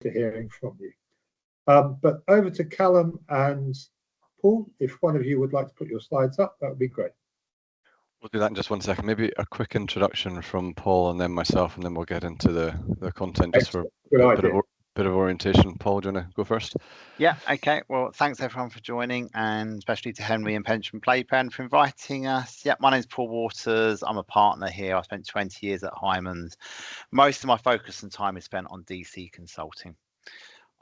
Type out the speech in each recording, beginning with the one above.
to hearing from you. But over to Callum and Paul, if one of you would like to put your slides up, that would be great. We'll do that in just 1 second. Maybe a quick introduction from Paul and then myself, and then we'll get into the content just for a bit of orientation. Paul, do you want to go first? Yeah, okay. Well, thanks everyone for joining, and especially to Henry and Pension Playpen for inviting us. Yeah, my name's Paul Waters. I'm a partner here. I spent 20 years at Hyman's. Most of my focus and time is spent on DC consulting.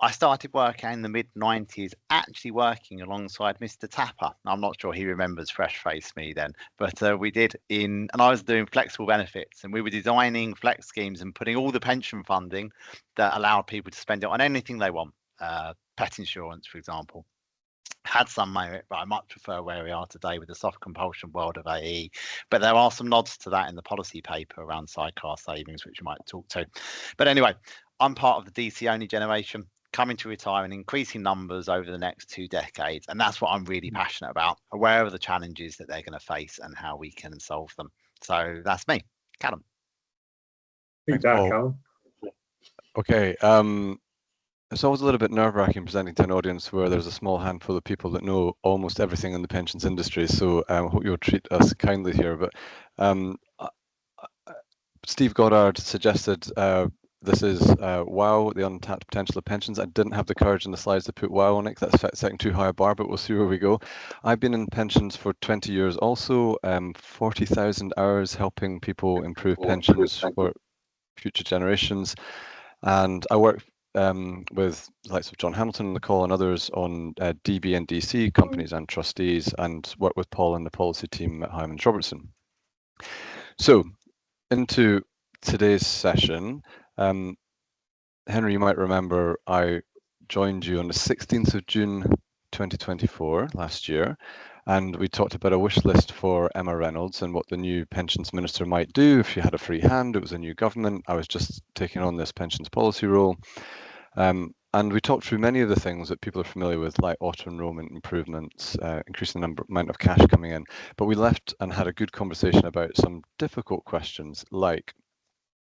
I started working in the mid-90s, actually working alongside Mr. Tapper. I'm not sure he remembers fresh-faced me then, but we did and I was doing flexible benefits, and we were designing flex schemes and putting all the pension funding that allowed people to spend it on anything they want. Pet insurance, for example, had some merit, but I much prefer where we are today with the soft compulsion world of AE. But there are some nods to that in the policy paper around sidecar savings, which we might talk to. But anyway, I'm part of the DC only generation, coming to retire in increasing numbers over the next 2 decades. And that's what I'm really passionate about, aware of the challenges that they're going to face and how we can solve them. So that's me, Callum. Thanks, Paul. Okay. It's always a little bit nerve-wracking presenting to an audience where there's a small handful of people that know almost everything in the pensions industry. So I hope you'll treat us kindly here. But Steve Goddard suggested this is WOW, the untapped potential of pensions. I didn't have the courage in the slides to put WOW on it, because that's setting too high a bar, but we'll see where we go. I've been in pensions for 20 years also, 40,000 hours helping people improve pensions for future generations. And I work with the likes of John Hamilton on the call and others on DB and DC companies and trustees, and work with Paul and the policy team at Hyman Robertson. So into today's session. Henry, you might remember I joined you on the 16th of June 2024 last year, and we talked about a wish list for Emma Reynolds and what the new pensions minister might do if she had a free hand. It was a new government. I was just taking on this pensions policy role. And we talked through many of the things that people are familiar with, like auto-enrollment improvements, increasing the amount of cash coming in. But we left and had a good conversation about some difficult questions, like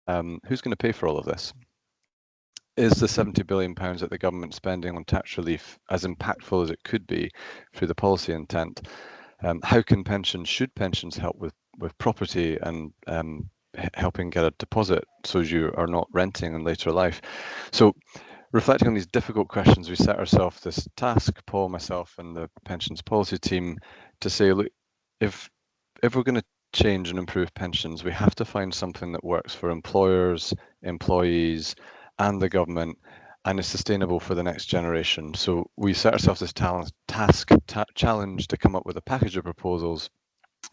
who's going to pay for all of this? Is the £70 billion that the government's spending on tax relief as impactful as it could be through the policy intent? How can should pensions help with property and helping get a deposit so you are not renting in later life? So reflecting on these difficult questions, we set ourselves this task, Paul, myself, and the pensions policy team, to say, look, if we're going to change and improve pensions, we have to find something that works for employers, employees, and the government, and is sustainable for the next generation. So we set ourselves this challenge to come up with a package of proposals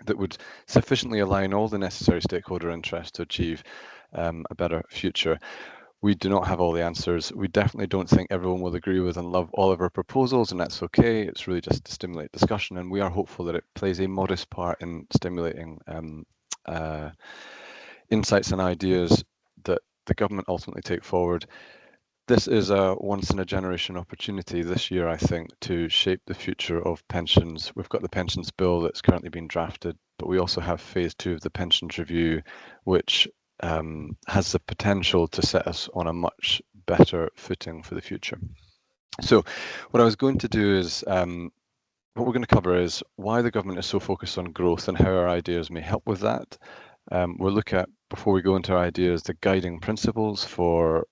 that would sufficiently align all the necessary stakeholder interests to achieve a better future. We do not have all the answers. We definitely don't think everyone will agree with and love all of our proposals, and that's okay. It's really just to stimulate discussion, and we are hopeful that it plays a modest part in stimulating insights and ideas that the government ultimately take forward. This is a once-in-a-generation opportunity this year, I think, to shape the future of pensions. We've got the pensions bill that's currently being drafted, but we also have phase 2 of the pensions review, which has the potential to set us on a much better footing for the future. So what I was going to do is, what we're going to cover is why the government is so focused on growth and how our ideas may help with that. We'll look at, before we go into our ideas, the guiding principles for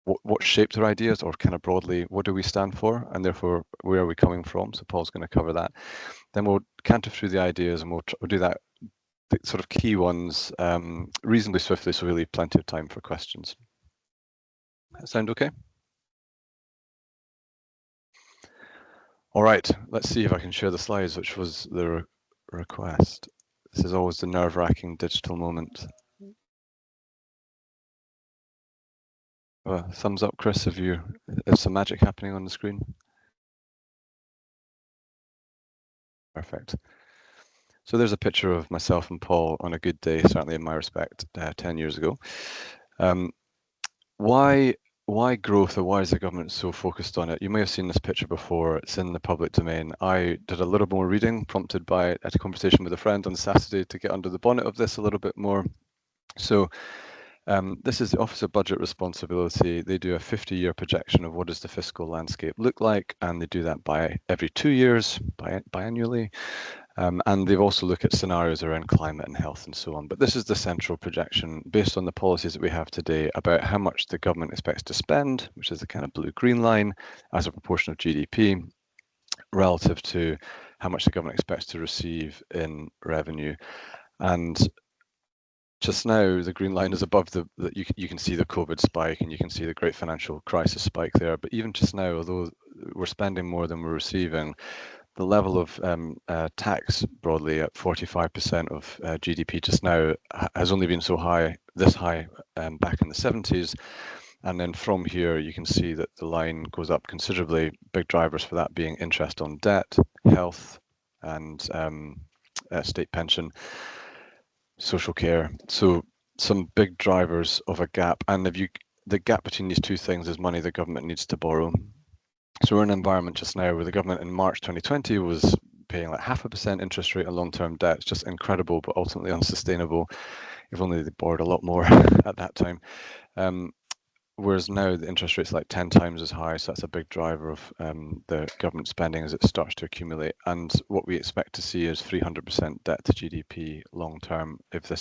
what shaped our ideas, or kind of broadly, what do we stand for, and therefore, where are we coming from? So Paul's going to cover that. Then we'll canter through the ideas, and we'll do that, the sort of key ones, reasonably swiftly, so we leave plenty of time for questions. That sound okay? All right, let's see if I can share the slides, which was the request. This is always the nerve-wracking digital moment. Thumbs up, Chris, if there's some magic happening on the screen. Perfect. So there's a picture of myself and Paul on a good day, certainly in my respect, 10 years ago. Why growth, or why is the government so focused on it? You may have seen this picture before. It's in the public domain. I did a little more reading, prompted by a conversation with a friend on Saturday to get under the bonnet of this a little bit more. So This is the Office of Budget Responsibility. They do a 50-year projection of what does the fiscal landscape look like, and they do that by every 2 years, biannually. And they've also looked at scenarios around climate and health and so on. But this is the central projection based on the policies that we have today about how much the government expects to spend, which is the kind of blue-green line, as a proportion of GDP, relative to how much the government expects to receive in revenue. And just now, the green line is above you can see the COVID spike and you can see the great financial crisis spike there. But even just now, although we're spending more than we're receiving, the level of tax broadly at 45% of GDP just now has only been this high back in the 70s. And then from here, you can see that the line goes up considerably. Big drivers for that being interest on debt, health, and state pension, social care. So some big drivers of a gap. And the gap between these two things is money the government needs to borrow. So we're in an environment just now where the government in March 2020 was paying like 0.5% interest rate on long-term debt. It's just incredible, but ultimately unsustainable. If only they borrowed a lot more at that time. Whereas now the interest rate's like 10 times as high, so that's a big driver of the government spending as it starts to accumulate. And what we expect to see is 300% debt to GDP long term if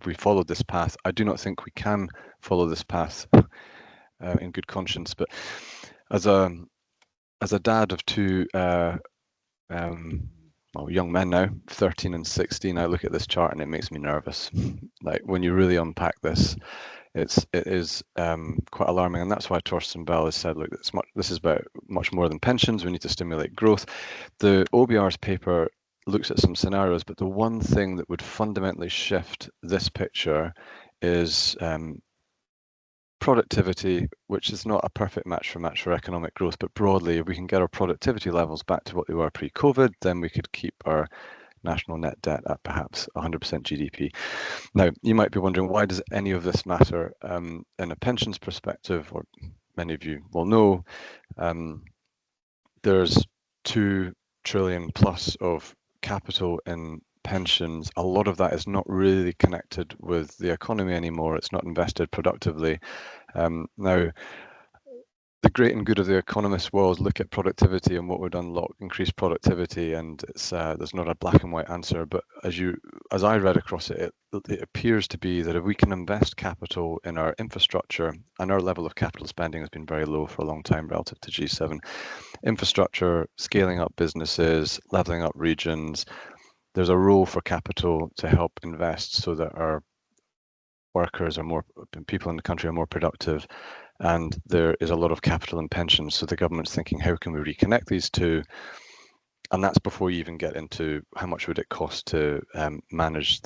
we follow this path. I do not think we can follow this path in good conscience, but as a dad of two young men now, 13 and 16, I look at this chart and it makes me nervous. Like when you really unpack this, it is quite alarming, and that's why Torsten Bell has said, look, this is about much more than pensions. We need to stimulate growth. The OBR's paper looks at some scenarios, but the one thing that would fundamentally shift this picture is productivity, which is not a perfect match for economic growth, but broadly, if we can get our productivity levels back to what they were pre-COVID, then we could keep our national net debt at perhaps 100% GDP. Now, you might be wondering, why does any of this matter in a pensions perspective? Or many of you will know, there's 2 trillion plus of capital in pensions. A lot of that is not really connected with the economy anymore. It's not invested productively. Now, the great and good of the economist world look at productivity and what would unlock increased productivity, and it's there's not a black and white answer. But as I read across it, it appears to be that if we can invest capital in our infrastructure, and our level of capital spending has been very low for a long time relative to G7, infrastructure, scaling up businesses, leveling up regions, there's a role for capital to help invest so that our workers people in the country are more productive. And there is a lot of capital in pensions. So the government's thinking, how can we reconnect these two? And that's before you even get into how much would it cost to manage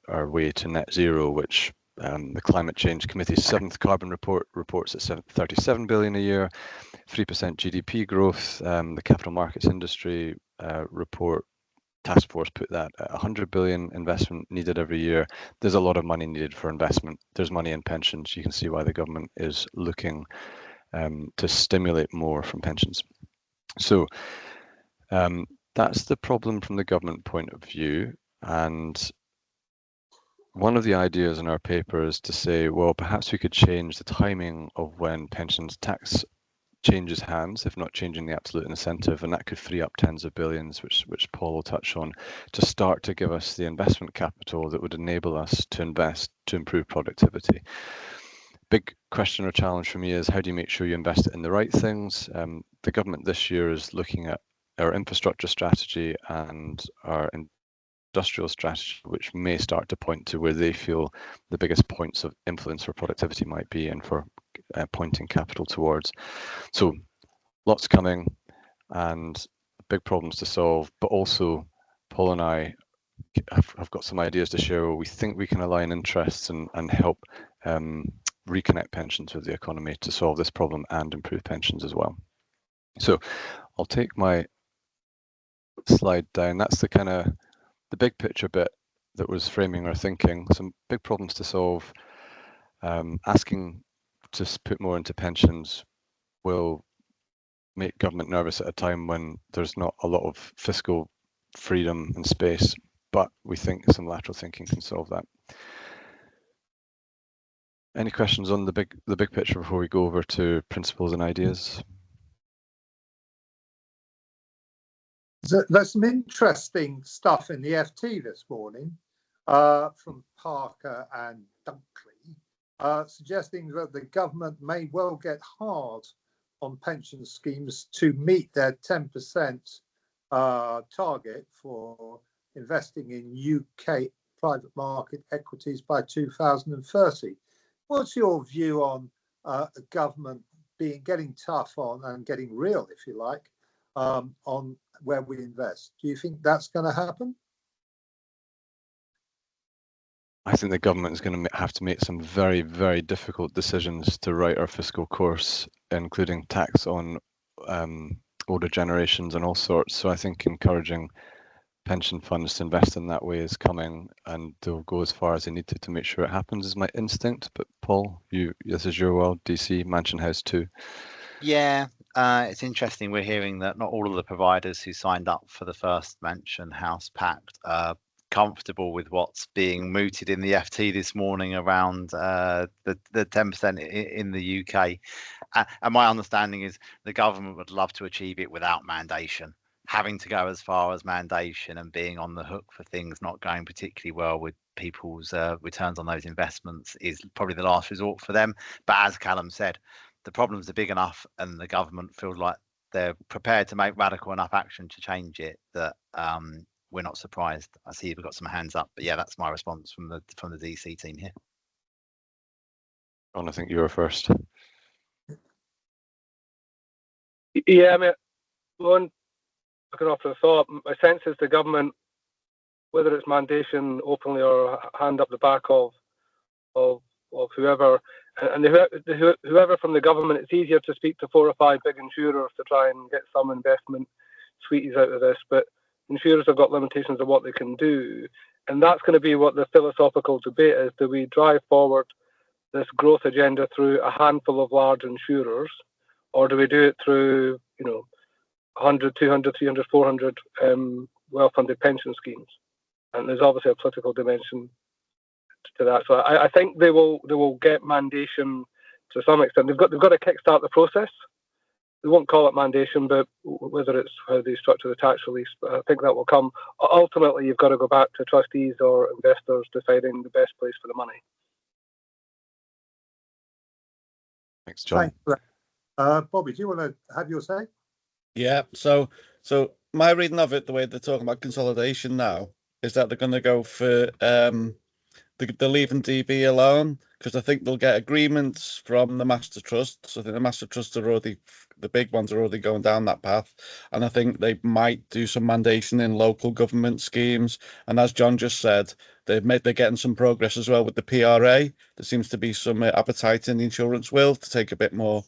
our way to net zero, which the Climate Change Committee's 7th carbon report reports at 37 billion a year, 3% GDP growth. The Capital Markets Industry report task force put that at 100 billion investment needed every year. There's a lot of money needed for investment. There's money in pensions. You can see why the government is looking to stimulate more from pensions. So that's the problem from the government point of view. And one of the ideas in our paper is to say, well, perhaps we could change the timing of when pensions tax changes hands, if not changing the absolute incentive, and that could free up tens of billions, which Paul will touch on, to start to give us the investment capital that would enable us to invest to improve productivity. Big question or challenge for me is, how do you make sure you invest it in the right things? The government this year is looking at our infrastructure strategy and our industrial strategy, which may start to point to where they feel the biggest points of influence for productivity might be and for pointing capital towards. So lots coming and big problems to solve, but also Paul and I have got some ideas to share where we think we can align interests and help reconnect pensions with the economy to solve this problem and improve pensions as well. So I'll take my slide down. That's the big picture bit that was framing our thinking. Some big problems to solve. Asking to put more into pensions will make government nervous at a time when there's not a lot of fiscal freedom and space, but we think some lateral thinking can solve that. Any questions on the big picture before we go over to principles and ideas? There's some interesting stuff in the FT this morning from Parker and Dunkley, suggesting that the government may well get hard on pension schemes to meet their 10% target for investing in UK private market equities by 2030. What's your view on the government getting tough on and getting real, if you like, on where we invest? Do you think that's going to happen? I think the government is going to have to make some very, very difficult decisions to right our fiscal course, including tax on older generations and all sorts. So I think encouraging pension funds to invest in that way is coming, and they'll go as far as they need to make sure it happens, is my instinct. But Paul, this is your world, DC, Mansion House too. Yeah, it's interesting. We're hearing that not all of the providers who signed up for the first Mansion House Pact are comfortable with what's being mooted in the FT this morning around the 10% in the UK. And my understanding is the government would love to achieve it without mandation. Having to go as far as mandation and being on the hook for things not going particularly well with people's returns on those investments is probably the last resort for them. But as Callum said, the problems are big enough and the government feel like they're prepared to make radical enough action to change it that we're not surprised. I see we've got some hands up, but yeah, that's my response from the DC team here. Ron, I think you were first. Yeah, I mean, one, I can offer a thought. My sense is the government, whether it's mandation openly or hand up the back of whoever, and whoever from the government, it's easier to speak to 4 or 5 big insurers to try and get some investment sweeties out of this, but insurers have got limitations of what they can do, and that's going to be what the philosophical debate is. Do we drive forward this growth agenda through a handful of large insurers, or do we do it through 100, 200, 300, 400 well-funded pension schemes? And there's obviously a political dimension to that. So I think they will get mandation to some extent. They've got to kickstart the process. They won't call it mandation, but whether it's how they structure the tax release, but I think that will come. Ultimately, you've got to go back to trustees or investors deciding the best place for the money. Thanks, John. Thanks. Bobby, do you want to have your say? Yeah, so my reading of it, the way they're talking about consolidation now, is that they're going to go for they're leaving DB alone, because I think they'll get agreements from the master trusts. I think the master trusts are already, the big ones are already going down that path, and I think they might do some mandation in local government schemes. And as John just said, they're getting some progress as well with the PRA. There seems to be some appetite in the insurance world to take a bit more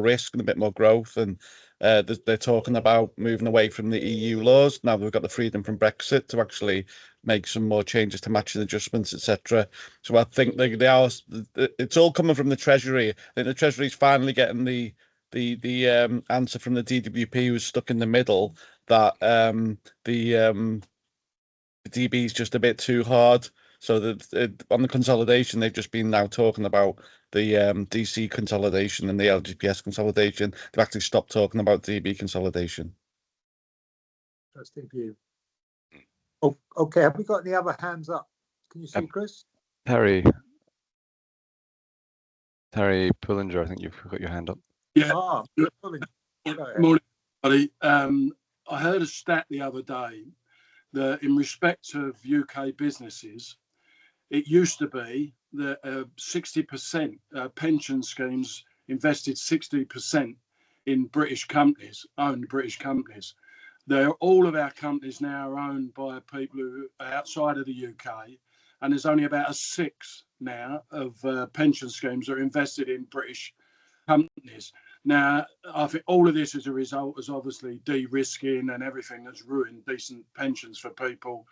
risk and a bit more growth, and they're talking about moving away from the EU laws. Now we've got the freedom from Brexit to actually make some more changes to matching adjustments, etc. So I think they are. It's all coming from the Treasury. I think the Treasury is finally getting the answer from the DWP, who's stuck in the middle, that the DB is just a bit too hard. So that on the consolidation, they've just been now talking about the DC consolidation and the LGPS consolidation. They've actually stopped talking about DB consolidation. Interesting view. Oh, okay. Have we got any other hands up? Can you see, Chris? Terry Pullinger, I think you've got your hand up. Yeah. Morning, everybody. I heard a stat the other day that in respect of UK businesses, it used to be that 60% pension schemes invested 60% in British companies, owned British companies. All of our companies now are owned by people who are outside of the UK, and there's only about a sixth now of pension schemes that are invested in British companies. Now, I think all of this as a result is obviously de-risking and everything that's ruined decent pensions for people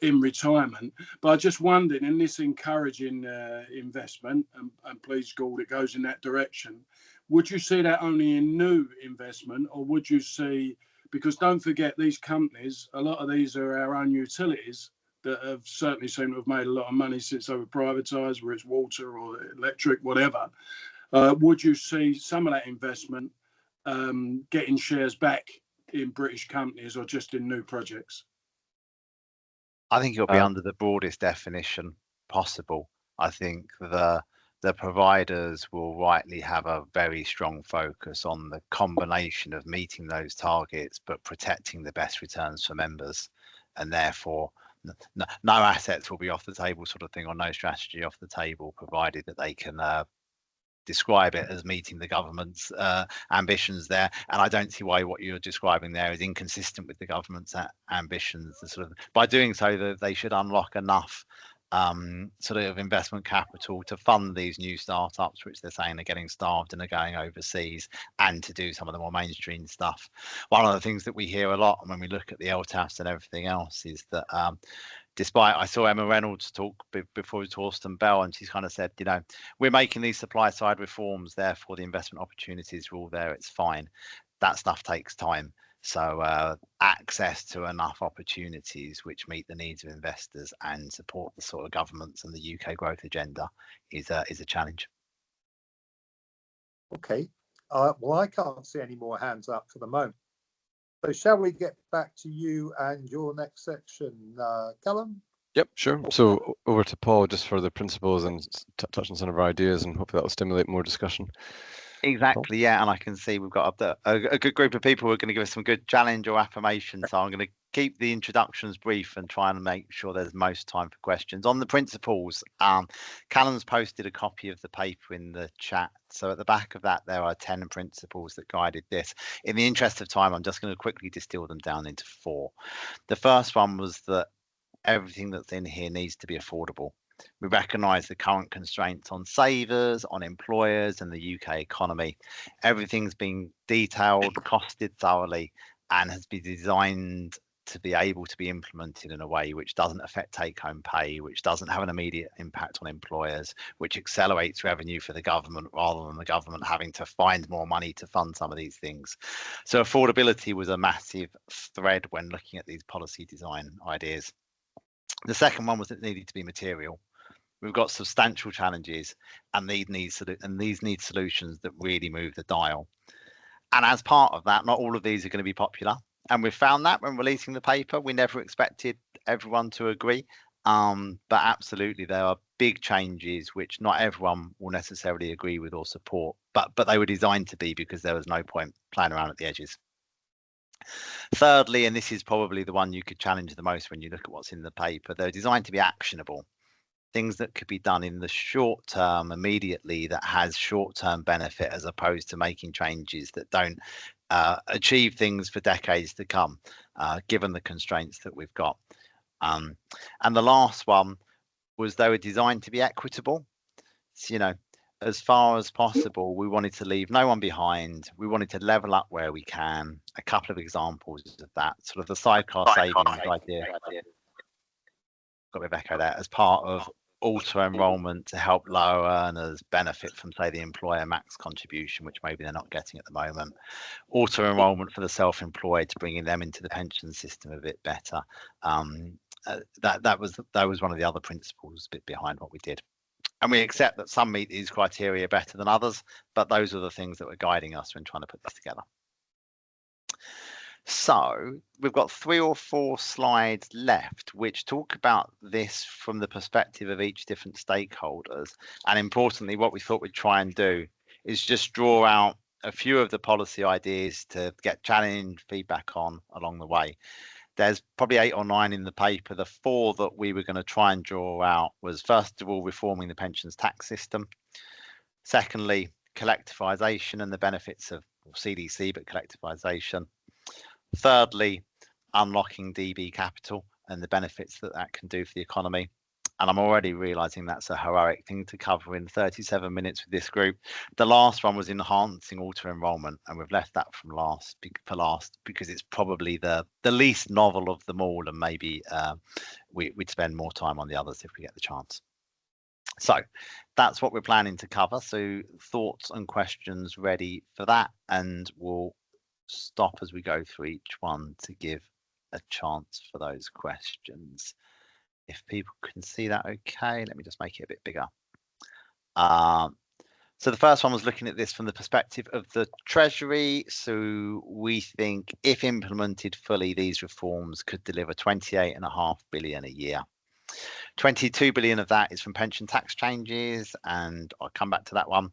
in retirement. But I just wondered, in this encouraging investment, and please God, it goes in that direction, would you see that only in new investment, or would you see, because don't forget these companies, a lot of these are our own utilities, that have certainly seemed to have made a lot of money since they were privatised, whether it's water or electric, whatever. Would you see some of that investment getting shares back in British companies or just in new projects? I think it'll be under the broadest definition possible. I think the providers will rightly have a very strong focus on the combination of meeting those targets but protecting the best returns for members, and therefore no assets will be off the table, sort of thing, or no strategy off the table, provided that they can describe it as meeting the government's ambitions there. And I don't see why what you're describing there is inconsistent with the government's ambitions. Sort of, by doing so, that they should unlock enough sort of investment capital to fund these new startups, which they're saying are getting starved and are going overseas, and to do some of the more mainstream stuff. One of the things that we hear a lot when we look at the LTAFs and everything else is that despite, I saw Emma Reynolds talk before to Austin Bell, and she's kind of said, you know, we're making these supply side reforms, therefore the investment opportunities are all there, it's fine. That stuff takes time. So access to enough opportunities which meet the needs of investors and support the sort of governments and the UK growth agenda is a challenge. Okay. Well, I can't see any more hands up for the moment. So shall we get back to you and your next section, Callum? Yep, sure. So over to Paul just for the principles and touch on some of our ideas, and hopefully that will stimulate more discussion. Exactly, yeah, and I can see we've got a good group of people who are going to give us some good challenge or affirmation. So I'm going to keep the introductions brief and try and make sure there's most time for questions. On the principles, Callum's posted a copy of the paper in the chat. So at the back of that, there are 10 principles that guided this. In the interest of time, I'm just going to quickly distill them down into 4. The first one was that everything that's in here needs to be affordable. We recognise the current constraints on savers, on employers and the UK economy. Everything's been detailed, costed thoroughly, and has been designed to be able to be implemented in a way which doesn't affect take-home pay, which doesn't have an immediate impact on employers, which accelerates revenue for the government rather than the government having to find more money to fund some of these things. So affordability was a massive thread when looking at these policy design ideas. The second one was it needed to be material. We've got substantial challenges, and these need solutions that really move the dial. And as part of that, not all of these are going to be popular. And we found that when releasing the paper, we never expected everyone to agree. But absolutely, there are big changes which not everyone will necessarily agree with or support, but they were designed to be, because there was no point playing around at the edges. Thirdly, and this is probably the one you could challenge the most when you look at what's in the paper, they're designed to be actionable. Things that could be done in the short term immediately that has short-term benefit, as opposed to making changes that don't achieve things for decades to come, given the constraints that we've got. And the last one was they were designed to be equitable. So, you know, as far as possible, we wanted to leave no one behind. We wanted to level up where we can. A couple of examples of that, sort of the sidecar savings idea. Got a bit of echo there, as part of auto enrollment to help lower earners benefit from, say, the employer max contribution, which maybe they're not getting at the moment. Auto enrollment for the self-employed, to bringing them into the pension system a bit better. That was one of the other principles behind what we did. And we accept that some meet these criteria better than others, but those are the things that were guiding us when trying to put this together. So we've got 3 or 4 slides left which talk about this from the perspective of each different stakeholders. And importantly, what we thought we'd try and do is just draw out a few of the policy ideas to get challenge feedback on along the way. There's probably 8 or 9 in the paper. The 4 that we were going to try and draw out was, first of all, reforming the pensions tax system. Secondly, collectivisation and the benefits of CDC, but collectivisation. Thirdly, unlocking DB capital and the benefits that that can do for the economy. And I'm already realizing that's a heroic thing to cover in 37 minutes with this group. The last one was enhancing auto enrollment, and we've left that for last because it's probably the least novel of them all, and maybe we'd spend more time on the others if we get the chance. So that's what we're planning to cover. So thoughts and questions ready for that, and we'll stop as we go through each one to give a chance for those questions. if people can see that okay. Let me just make it a bit bigger. So the first one was looking at this from the perspective of the Treasury. So we think if implemented fully, these reforms could deliver 28.5 billion a year. 22 billion of that is from pension tax changes, and I'll come back to that one.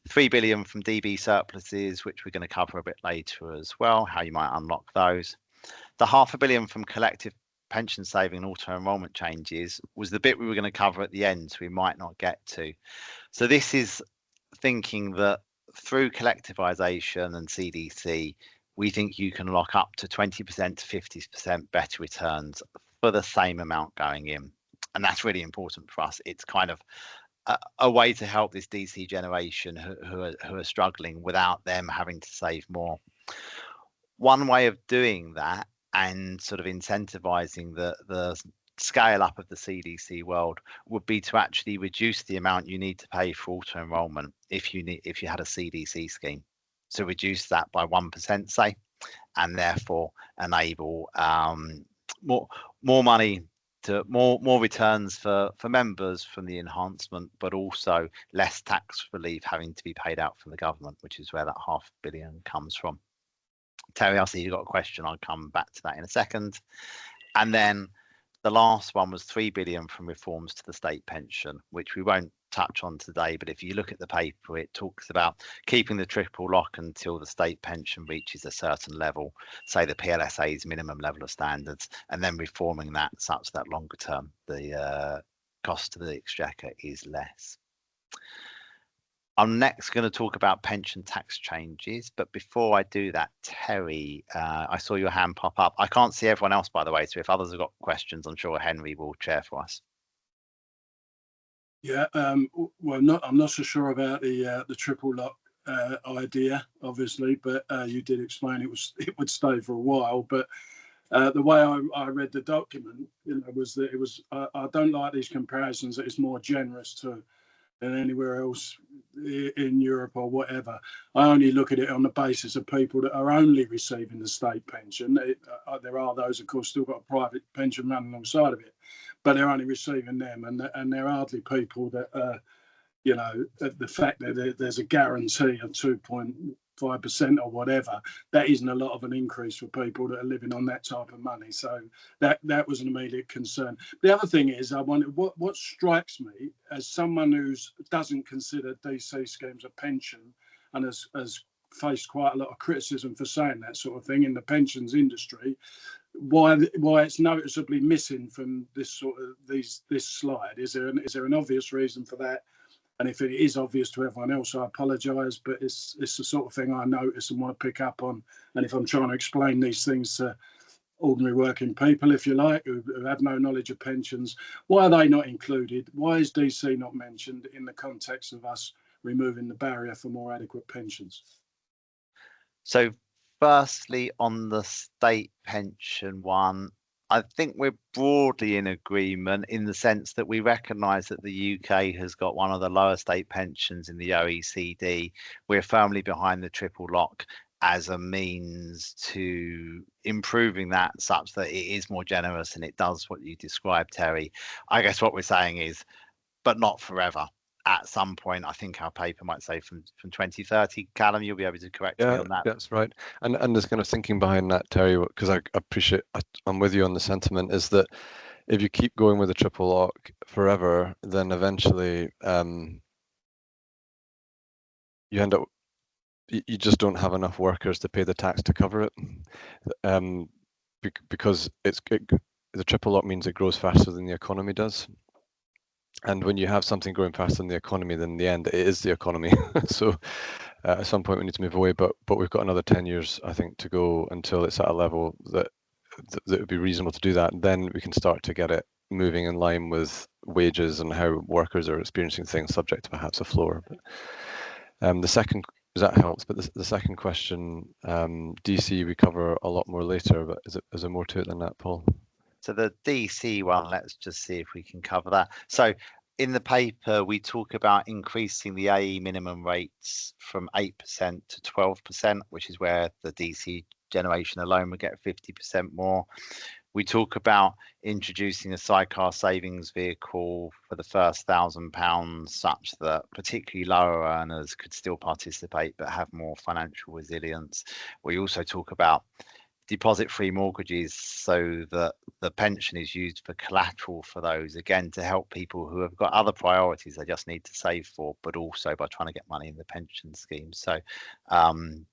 3 billion from DB surpluses, which we're going to cover a bit later as well, how you might unlock those. The £500 million from collective pension saving and auto enrolment changes was the bit we were going to cover at the end, so we might not get to. So this is thinking that through collectivization and CDC, we think you can lock up to 20% to 50% better returns for the same amount going in. And that's really important for us. It's kind of a way to help this DC generation who are struggling without them having to save more. One way of doing that and sort of incentivizing the scale up of the CDC world would be to actually reduce the amount you need to pay for auto enrolment if you had a CDC scheme. So reduce that by 1%, say, and therefore enable more money to more returns for members from the enhancement, but also less tax relief having to be paid out from the government, which is where that £500 million comes from. Terry, I see you've got a question. I'll come back to that in a second. And then the last one was 3 billion from reforms to the state pension, which we won't touch on today. But if you look at the paper, it talks about keeping the triple lock until the state pension reaches a certain level, say the PLSA's minimum level of standards, and then reforming that such that longer term, the cost to the exchequer is less. I'm next going to talk about pension tax changes, but before I do that, Terry, I saw your hand pop up. I can't see everyone else, by the way, so if others have got questions, I'm sure Henry will chair for us. Yeah, well, I'm not so sure about the triple lock idea, obviously, but you did explain it would stay for a while. But the way I read the document, was that I don't like these comparisons. That it's more generous than anywhere else in Europe or whatever. I only look at it on the basis of people that are only receiving the state pension. There are those, of course, still got a private pension running alongside of it, but they're only receiving them, and they're hardly people that, the fact that there's a guarantee of 2.5% or whatever, that isn't a lot of an increase for people that are living on that type of money. So that was an immediate concern. The other thing is, I wonder what strikes me as someone who doesn't consider DC schemes a pension and has faced quite a lot of criticism for saying that sort of thing in the pensions industry, why it's noticeably missing from this slide. Is there an obvious reason for that? And if it is obvious to everyone else, I apologise, but it's the sort of thing I notice and want to pick up on. And if I'm trying to explain these things to ordinary working people, if you like, who have no knowledge of pensions, why are they not included? Why is DC not mentioned in the context of us removing the barrier for more adequate pensions? So firstly, on the state pension one, I think we're broadly in agreement in the sense that we recognise that the UK has got one of the lower state pensions in the OECD. We're firmly behind the triple lock as a means to improving that such that it is more generous and it does what you described, Terry. I guess what we're saying is, but not forever. At some point, I think our paper might say from 2030. Callum, you'll be able to correct me on that. That's right. And there's kind of thinking behind that, Terry, because I appreciate, I'm with you on the sentiment, is that if you keep going with the triple lock forever, then eventually you end up, you just don't have enough workers to pay the tax to cover it, because the triple lock means it grows faster than the economy does. And when you have something growing faster than the economy, then in the end, it is the economy. So at some point we need to move away, but we've got another 10 years, I think, to go until it's at a level that would be reasonable to do that. And then we can start to get it moving in line with wages and how workers are experiencing things, subject to perhaps a floor. But the second, that helps. But the second question, DC, we cover a lot more later, but is there more to it than that, Paul? So the DC one, let's just see if we can cover that. So in the paper, we talk about increasing the AE minimum rates from 8% to 12%, which is where the DC generation alone would get 50% more. We talk about introducing a sidecar savings vehicle for the first £1,000, such that particularly lower earners could still participate but have more financial resilience. We also talk about deposit-free mortgages, so that the pension is used for collateral for those, again, to help people who have got other priorities they just need to save for, but also by trying to get money in the pension scheme. So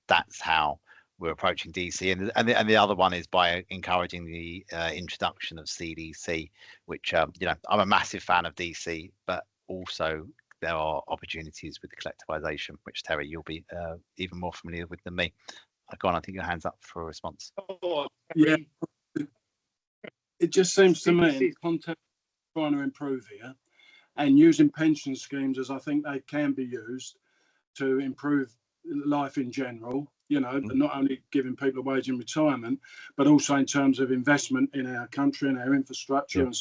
that's how we're approaching DC, and the other one is by encouraging the introduction of CDC, which you know, I'm a massive fan of DC, but also there are opportunities with the collectivization, which Terry, you'll be even more familiar with than me. Go on, I think your hand's up for a response. Yeah, it just seems to me in context trying to improve here and using pension schemes as I think they can be used to improve life in general, you know, not only giving people a wage in retirement, but also in terms of investment in our country and our infrastructure and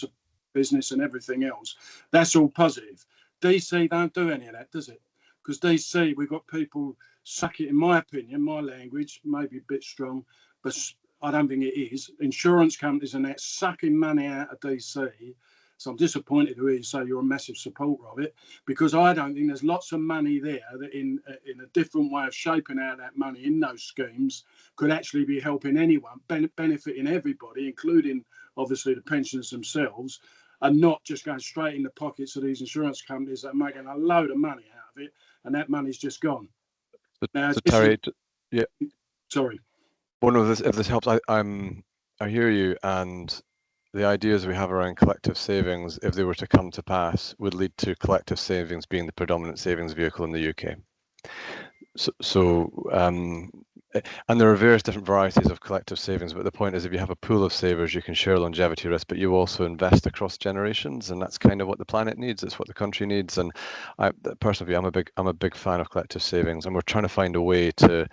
business and everything else. That's all positive. DC don't do any of that, does it? Because DC, we've got people suck it, in my opinion, my language, maybe a bit strong, but I don't think it is. Insurance companies and that sucking money out of DC. So I'm disappointed to hear you say you're a massive supporter of it, because I don't think there's lots of money there that in a different way of shaping out that money in those schemes could actually be helping anyone, benefiting everybody, including obviously the pensioners themselves, and not just going straight in the pockets of these insurance companies that are making a load of money out of it, and that money's just gone. Now, so Terry, yeah. Sorry. Well, no, if this helps, I hear you, and the ideas we have around collective savings, if they were to come to pass, would lead to collective savings being the predominant savings vehicle in the UK. And there are various different varieties of collective savings, but the point is, if you have a pool of savers, you can share longevity risk, but you also invest across generations, and that's kind of what the planet needs. It's what the country needs. And I personally, I'm a big fan of collective savings, and we're trying to find a way to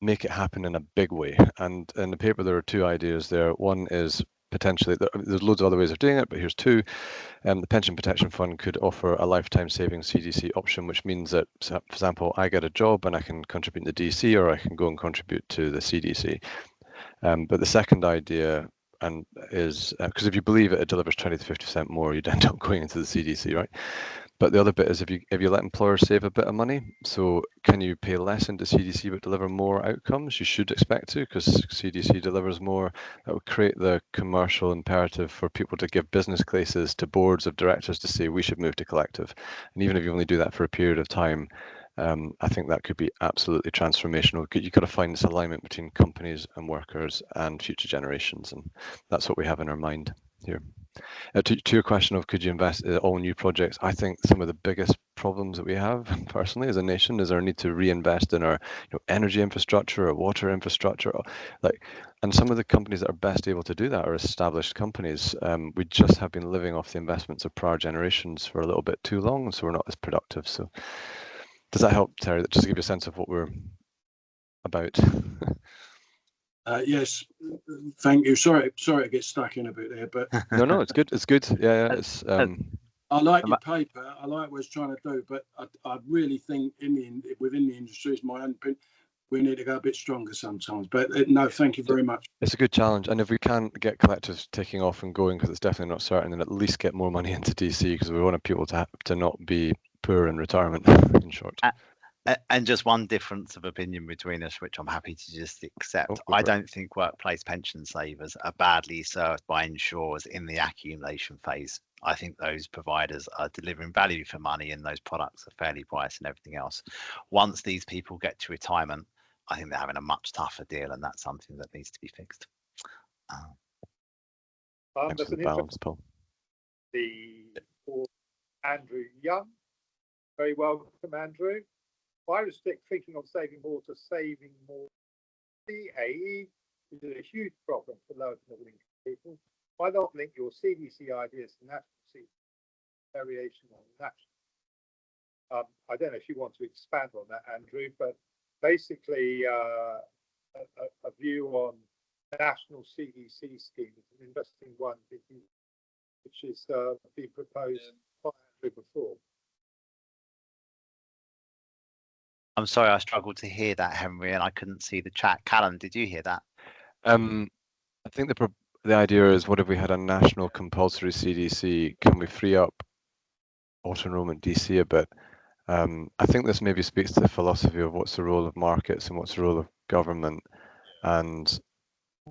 make it happen in a big way. And in the paper, there are two ideas there. One is potentially, there's loads of other ways of doing it, but here's two. The Pension Protection Fund could offer a lifetime savings CDC option, which means that, for example, I get a job and I can contribute to the DC, or I can go and contribute to the CDC. But the second idea, and is because if you believe it, it delivers 20 to 50% more, you'd end up going into the CDC, right? But the other bit is if you let employers save a bit of money, so can you pay less into CDC but deliver more outcomes? You should expect to, because CDC delivers more. That would create the commercial imperative for people to give business cases to boards of directors to say we should move to collective. And even if you only do that for a period of time, I think that could be absolutely transformational. You've got to find this alignment between companies and workers and future generations, and that's what we have in our mind here. To your question of could you invest in all new projects, I think some of the biggest problems that we have personally as a nation is our need to reinvest in our energy infrastructure or water infrastructure, and some of the companies that are best able to do that are established companies. We just have been living off the investments of prior generations for a little bit too long, so we're not as productive. So does that help, Terry? Just to give you a sense of what we're about. Yes, thank you. Sorry to get stuck in a bit there, but no, it's good. It's good. Yeah. It's I like your paper. I like what it's trying to do, but I really think within the industry, is my own opinion, we need to go a bit stronger sometimes. But no, thank you very much. It's a good challenge, and if we can get collectives taking off and going, because it's definitely not certain, then at least get more money into DC, because we want people to not be poor in retirement. In short. And just one difference of opinion between us, which I'm happy to just accept. I don't think workplace pension savers are badly served by insurers in the accumulation phase. I think those providers are delivering value for money, and those products are fairly priced and everything else. Once these people get to retirement, I think they're having a much tougher deal, and that's something that needs to be fixed. Thanks for the balance, Paul. Andrew Young. Very welcome, Andrew. I was thinking of saving more to saving more. CAE is a huge problem for low to middle income people. Why not link your CDC ideas to national CDC variation on national? I don't know if you want to expand on that, Andrew, but basically a view on national CDC schemes, an interesting one, which is being proposed by Andrew before. I'm sorry, I struggled to hear that, Henry, and I couldn't see the chat. Callum, did you hear that? I I think the idea is, what if we had a national compulsory CDC? Can we free up auto enrollment DC a bit? I think this maybe speaks to the philosophy of what's the role of markets and what's the role of government, and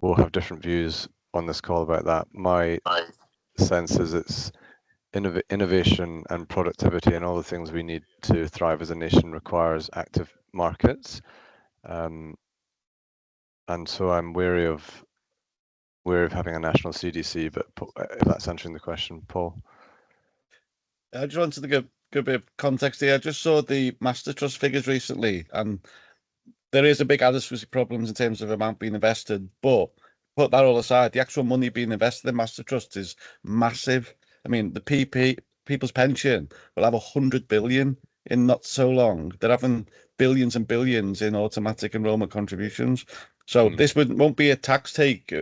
we'll have different views on this call about that. My sense is it's innovation and productivity and all the things we need to thrive as a nation requires active markets, and so I'm wary of having a national CDC. But if that's answering the question, Paul. I just wanted to give a bit of context here. I just saw the Master Trust figures recently, and there is a big adequacy problems in terms of amount being invested. But put that all aside, the actual money being invested in Master Trust is massive. I mean, the People's Pension will have 100 billion in not so long. They're having billions and billions in automatic enrollment contributions. So this won't be a tax take,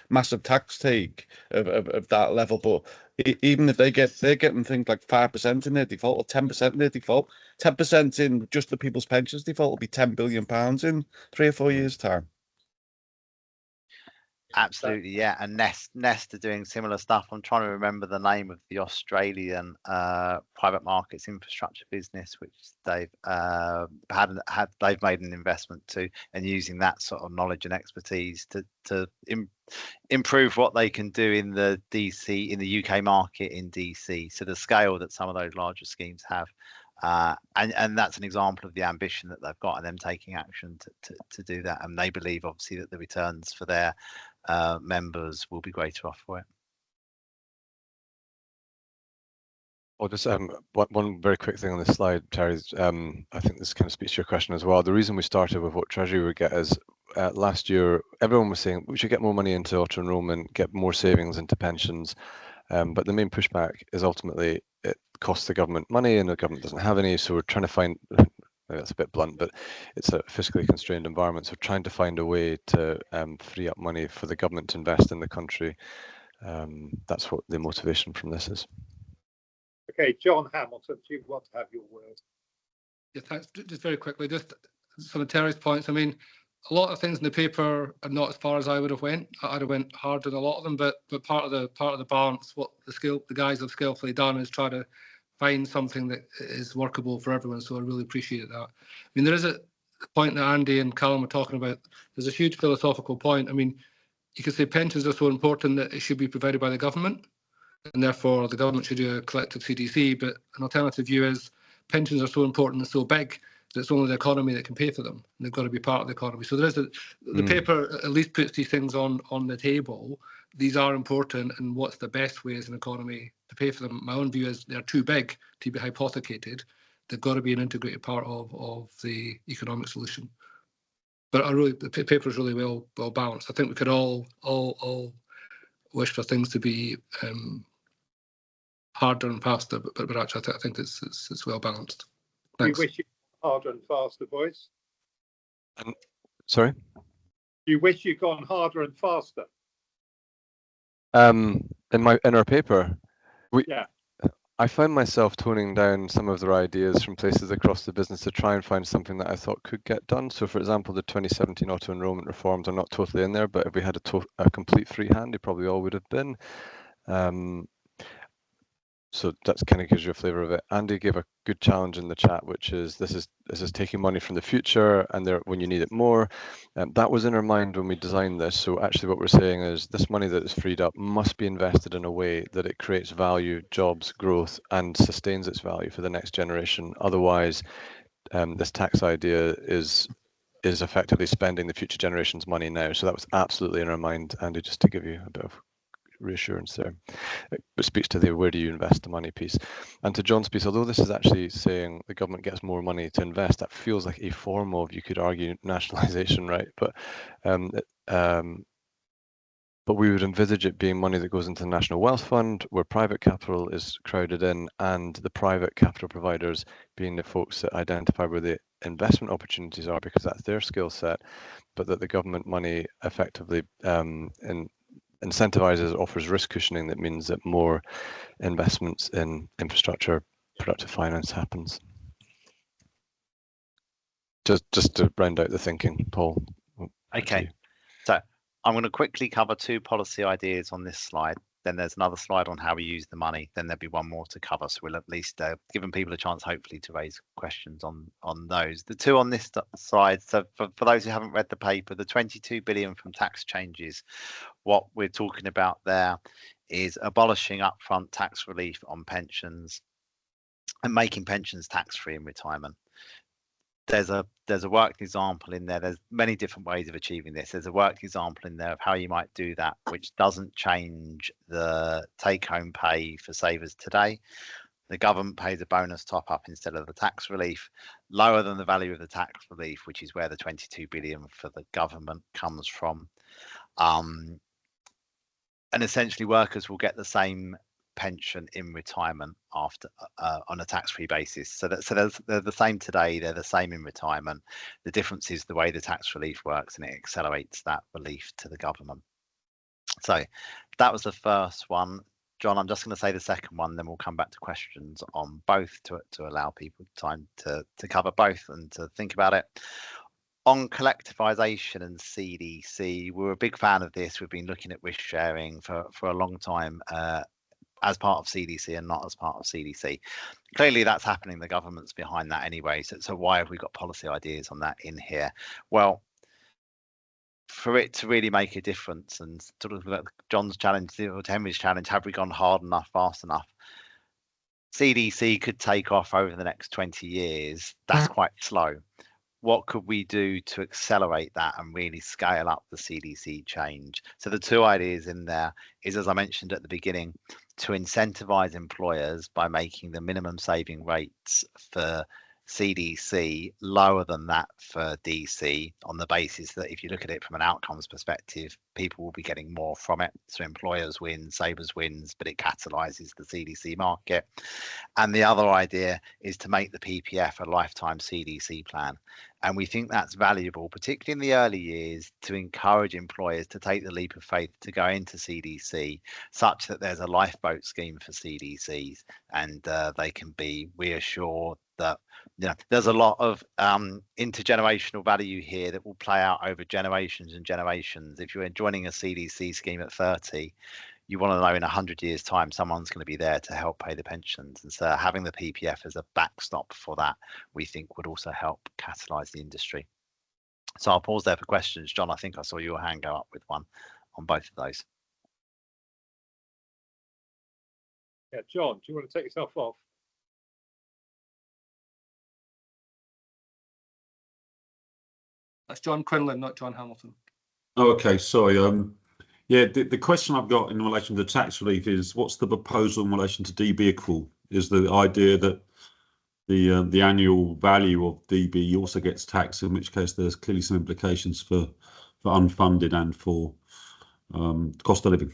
massive tax take of that level. But even if they're getting things like 5% in their default or 10% in their default, 10% in just the People's Pensions default will be £10 billion in 3 or 4 years' time. Absolutely, yeah. And Nest are doing similar stuff. I'm trying to remember the name of the Australian private markets infrastructure business, which they've they've made an investment to, and using that sort of knowledge and expertise to improve what they can do in the UK market in DC. So the scale that some of those larger schemes have. And that's an example of the ambition that they've got and them taking action to do that. And they believe, obviously, that the returns for their members will be greater off for it. Well, just one very quick thing on this slide, Terry. I think this kind of speaks to your question as well. The reason we started with what Treasury would get is last year, everyone was saying we should get more money into auto enrollment, get more savings into pensions. But the main pushback is ultimately it costs the government money and the government doesn't have any. So we're trying to find, that's a bit blunt, but it's a fiscally constrained environment. So trying to find a way to free up money for the government to invest in the country. That's what the motivation from this is. Okay, John Hamilton, do you want to have your word? Yeah, thanks. Just very quickly, just some of Terry's points. I mean, a lot of things in the paper are not as far as I would have went. I'd have went hard on a lot of them, but part of the balance, what the guys have skillfully done is try to find something that is workable for everyone. So I really appreciate that. I mean, there is a point that Andy and Callum were talking about. There's a huge philosophical point. I mean, you could say pensions are so important that it should be provided by the government, and therefore the government should do a collective CDC. But an alternative view is pensions are so important and so big that it's only the economy that can pay for them, and they've got to be part of the economy. So there is the paper at least puts these things on the table. These are important, and what's the best way as an economy to pay for them? My own view is they're too big to be hypothecated. They've got to be an integrated part of the economic solution. But the paper is really well balanced. I think we could all wish for things to be harder and faster, but actually I think it's well balanced. Thanks. We wish you harder and faster, boys. Sorry? You wish you'd gone harder and faster. In our paper, yeah. I found myself toning down some of their ideas from places across the business to try and find something that I thought could get done. So, for example, the 2017 auto enrollment reforms are not totally in there, but if we had a complete free hand, they probably all would have been. So that's kind of gives you a flavour of it. Andy gave a good challenge in the chat, which is this is taking money from the future and there when you need it more. That was in our mind when we designed this. So actually what we're saying is this money that is freed up must be invested in a way that it creates value, jobs, growth, and sustains its value for the next generation. Otherwise, this tax idea is effectively spending the future generation's money now. So that was absolutely in our mind, Andy, just to give you a bit of reassurance there. It speaks to the where do you invest the money piece. And to John's piece, although this is actually saying the government gets more money to invest, that feels like a form of, you could argue, nationalisation, right? But we would envisage it being money that goes into the National Wealth Fund, where private capital is crowded in, and the private capital providers being the folks that identify where the investment opportunities are, because that's their skill set, but that the government money effectively incentivizes, offers risk cushioning that means that more investments in infrastructure, productive finance happens. Just to round out the thinking, Paul. Okay, so I'm going to quickly cover 2 policy ideas on this slide. Then there's another slide on how we use the money. Then there'll be one more to cover. So we'll at least giving people a chance, hopefully, to raise questions on those. The 2 on this slide. So for those who haven't read the paper, the 22 billion from tax changes, what we're talking about there is abolishing upfront tax relief on pensions and making pensions tax-free in retirement. There's a worked example in there. There's many different ways of achieving this. There's a worked example in there of how you might do that, which doesn't change the take-home pay for savers today. The government pays a bonus top-up instead of the tax relief, lower than the value of the tax relief, which is where the 22 billion for the government comes from. And essentially, workers will get the same pension in retirement after on a tax-free basis. So they're the same today, they're the same in retirement. The difference is the way the tax relief works, and it accelerates that relief to the government. So that was the first one. John, I'm just going to say the second one, then we'll come back to questions on both to allow people time to cover both and to think about it. On collectivisation and CDC, we're a big fan of this. We've been looking at risk sharing for a long time as part of CDC and not as part of CDC. Clearly that's happening. The government's behind that anyway. So why have we got policy ideas on that in here? Well, for it to really make a difference, and sort of John's challenge, or Henry's challenge, have we gone hard enough, fast enough? CDC could take off over the next 20 years. That's quite slow. What could we do to accelerate that and really scale up the CDC change? So the 2 ideas in there is, as I mentioned at the beginning, to incentivize employers by making the minimum saving rates for CDC lower than that for DC, on the basis that if you look at it from an outcomes perspective, people will be getting more from it. So employers win, savers wins, but it catalyzes the CDC market. And the other idea is to make the PPF a lifetime CDC plan. And we think that's valuable, particularly in the early years, to encourage employers to take the leap of faith to go into CDC, such that there's a lifeboat scheme for CDCs, and they can be reassured that there's a lot of intergenerational value here that will play out over generations and generations. If you're joining a CDC scheme at 30, you want to know in 100 years' time someone's going to be there to help pay the pensions. And so having the PPF as a backstop for that, we think would also help catalyse the industry. So I'll pause there for questions. John, I think I saw your hand go up with one on both of those. Yeah, John, do you want to take yourself off? That's John Quinlan, not John Hamilton. Oh, okay, sorry. Yeah, the question I've got in relation to tax relief is, what's the proposal in relation to DB accrual? Is the idea that the annual value of DB also gets taxed, in which case there's clearly some implications for unfunded and for cost of living?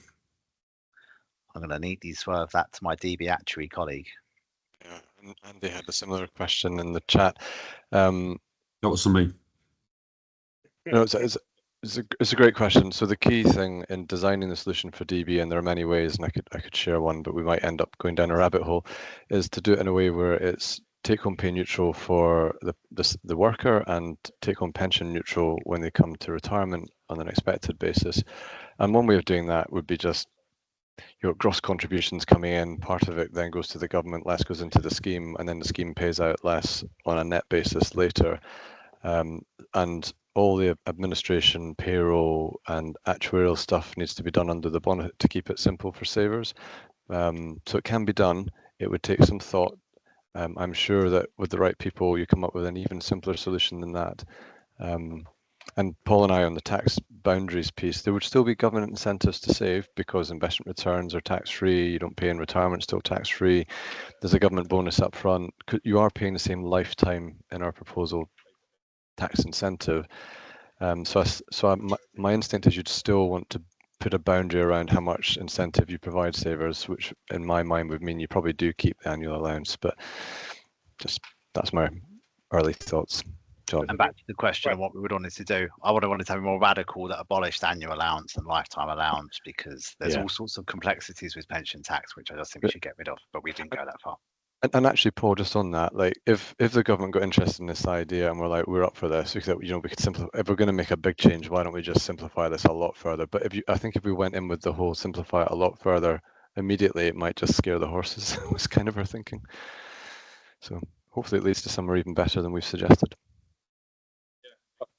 I'm going to neatly swerve that to my DB actuary colleague. Yeah, and they had a similar question in the chat. That was for me. No, it's a great question. So the key thing in designing the solution for DB, and there are many ways, and I could share one, but we might end up going down a rabbit hole, is to do it in a way where it's take-home pay neutral for the worker and take-home pension neutral when they come to retirement on an expected basis. And one way of doing that would be just gross contributions coming in, part of it then goes to the government, less goes into the scheme, and then the scheme pays out less on a net basis later. And all the administration, payroll, and actuarial stuff needs to be done under the bonnet to keep it simple for savers. So it can be done. It would take some thought. I'm sure that with the right people, you come up with an even simpler solution than that. And Paul and I on the tax boundaries piece, there would still be government incentives to save because investment returns are tax-free. You don't pay in retirement, still tax-free. There's a government bonus up front. You are paying the same lifetime in our proposal tax incentive. My instinct is you'd still want to put a boundary around how much incentive you provide savers, which in my mind would mean you probably do keep the annual allowance, but just that's my early thoughts. John. And back to the question of what we would want it to do. I would have wanted to have more radical that abolished annual allowance and lifetime allowance, because there's all sorts of complexities with pension tax, which I just think we should get rid of, but we didn't go that far. And actually, Paul, just on that, like if the government got interested in this idea and we're up for this, we could simplify. If we're going to make a big change, why don't we just simplify this a lot further? But I think if we went in with the whole simplify it a lot further immediately, it might just scare the horses. Was kind of our thinking. So hopefully it leads to somewhere even better than we've suggested.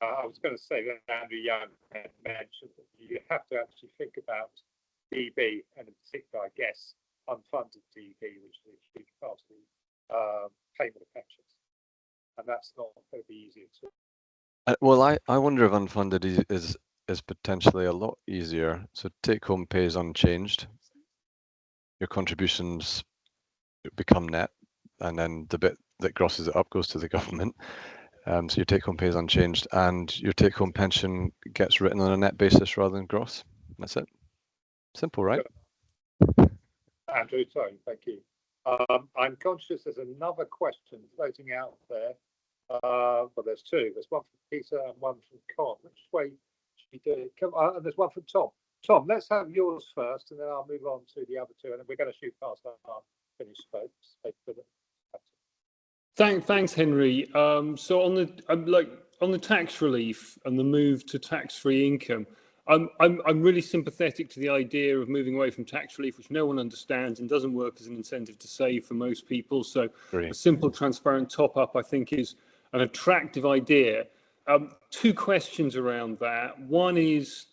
I was going to say that Andrew Young had mentioned that you have to actually think about DB, and in particular, I guess, unfunded DB, which is a huge part of the payment of pensions. And that's not going to be easy at all. Well, I wonder if unfunded is potentially a lot easier. So take-home pay is unchanged. Your contributions become net, and then the bit that grosses it up goes to the government. So your take-home pay is unchanged, and your take-home pension gets written on a net basis rather than gross. That's it. Simple, right? Andrew, sorry, thank you. I'm conscious there's another question floating out there. Well, there's two. There's one from Peter and one from Con. Which way should we do it? And there's one from Tom. Tom, let's have yours first, and then I'll move on to the other two, and then we're going to shoot past our finished folks. Thanks, Henry. So on the tax relief and the move to tax-free income, I'm really sympathetic to the idea of moving away from tax relief, which no one understands and doesn't work as an incentive to save for most people. So a simple, transparent top-up, I think, is an attractive idea. Two questions around that. One is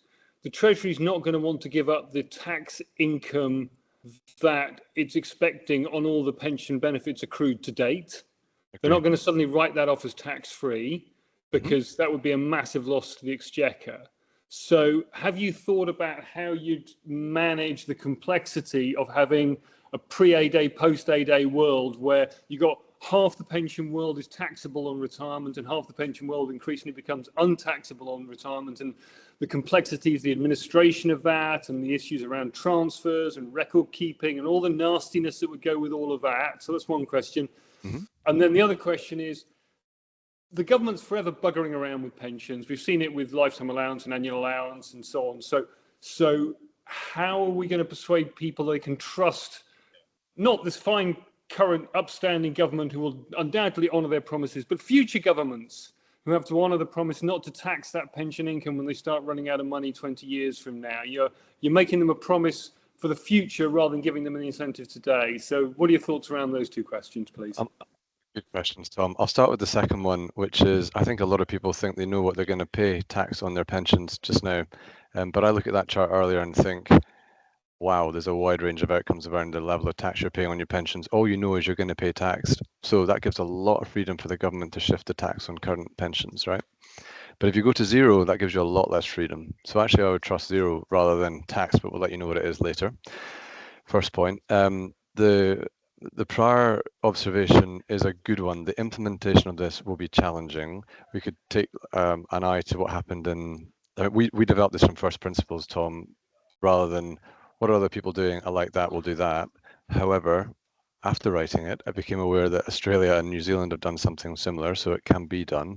the Treasury is not going to want to give up the tax income that it's expecting on all the pension benefits accrued to date. They're not going to suddenly write that off as tax-free, because that would be a massive loss to the exchequer. So have you thought about how you'd manage the complexity of having a pre-A day, post-A day world where you got half the pension world is taxable on retirement and half the pension world increasingly becomes untaxable on retirement, and the complexities, the administration of that, and the issues around transfers and record keeping and all the nastiness that would go with all of that? So that's one question. And then the other question is, the government's forever buggering around with pensions. We've seen it with lifetime allowance and annual allowance and so on. So how are we going to persuade people they can trust not this fine current upstanding government who will undoubtedly honour their promises, but future governments who have to honour the promise not to tax that pension income when they start running out of money 20 years from now? You're making them a promise for the future rather than giving them an incentive today. So what are your thoughts around those two questions, please? Good questions, Tom. I'll start with the second one, which is, I think a lot of people think they know what they're going to pay tax on their pensions just now. But I look at that chart earlier and think, wow, there's a wide range of outcomes around the level of tax you're paying on your pensions. All you know is you're going to pay tax. So that gives a lot of freedom for the government to shift the tax on current pensions, right? But if you go to zero, that gives you a lot less freedom. So actually, I would trust zero rather than tax, but we'll let you know what it is later. First point. The prior observation is a good one. The implementation of this will be challenging. We could take an eye to what happened in, we developed this from first principles, Tom, rather than what are other people doing? I like that, we'll do that. However, after writing it, I became aware that Australia and New Zealand have done something similar, so it can be done.